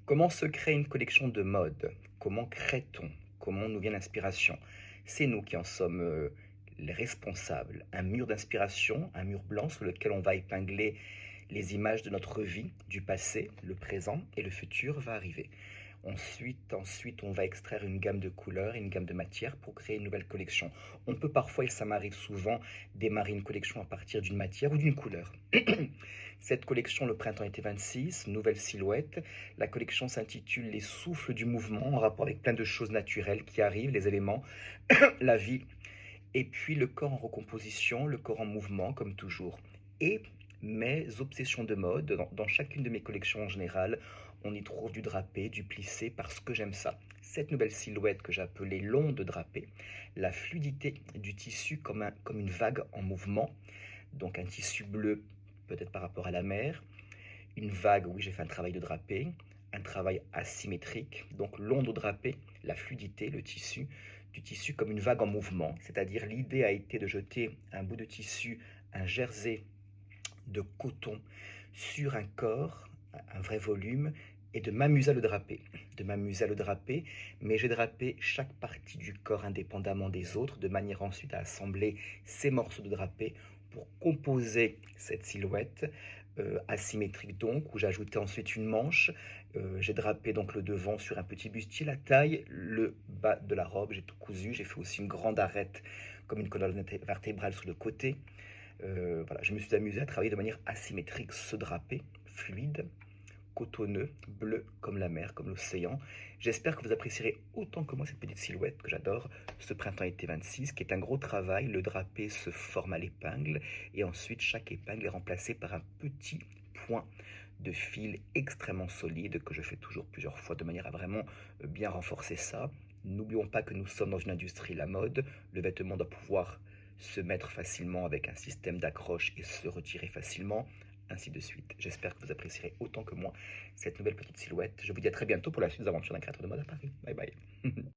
Comment se crée une collection de mode? Comment crée-t-on? Comment nous vient l'inspiration? C'est nous qui en sommes les responsables. Un mur d'inspiration, un mur blanc sur lequel on va épingler les images de notre vie, du passé, le présent et le futur va arriver. Ensuite, on va extraire une gamme de couleurs et une gamme de matières pour créer une nouvelle collection. On peut parfois, et ça m'arrive souvent, démarrer une collection à partir d'une matière ou d'une couleur. Cette collection, le printemps-été 26, nouvelle silhouette. La collection s'intitule Les souffles du mouvement, en rapport avec plein de choses naturelles qui arrivent, les éléments, la vie, et puis le corps en recomposition, le corps en mouvement, comme toujours. Et mes obsessions de mode, dans chacune de mes collections en général, on y trouve du drapé, du plissé, parce que j'aime ça. Cette nouvelle silhouette que j'ai appelée l'onde drapée, la fluidité du tissu comme une vague en mouvement, donc un tissu bleu peut-être par rapport à la mer, une vague, oui j'ai fait un travail de drapé, un travail asymétrique, donc l'onde drapée, la fluidité, le tissu, du tissu comme une vague en mouvement, c'est-à-dire l'idée a été de jeter un bout de tissu, un jersey de coton sur un corps, un vrai volume, et de m'amuser à le draper. De m'amuser à le draper, mais j'ai drapé chaque partie du corps indépendamment des autres, de manière ensuite à assembler ces morceaux de drapé pour composer cette silhouette asymétrique donc, où j'ai ajouté ensuite une manche. J'ai drapé donc le devant sur un petit bustier, la taille, le bas de la robe, j'ai tout cousu. J'ai fait aussi une grande arête comme une colonne vertébrale sur le côté. Voilà, je me suis amusé à travailler de manière asymétrique ce drapé, fluide, cotonneux, bleu comme la mer, comme l'océan. J'espère que vous apprécierez autant que moi cette petite silhouette que j'adore, ce printemps-été 26, qui est un gros travail. Le drapé se forme à l'épingle et ensuite chaque épingle est remplacée par un petit point de fil extrêmement solide que je fais toujours plusieurs fois de manière à vraiment bien renforcer ça. N'oublions pas que nous sommes dans une industrie, la mode. Le vêtement doit pouvoir se mettre facilement avec un système d'accroche et se retirer facilement, ainsi de suite. J'espère que vous apprécierez autant que moi cette nouvelle petite silhouette. Je vous dis à très bientôt pour la suite des aventures d'un créateur de mode à Paris. Bye bye.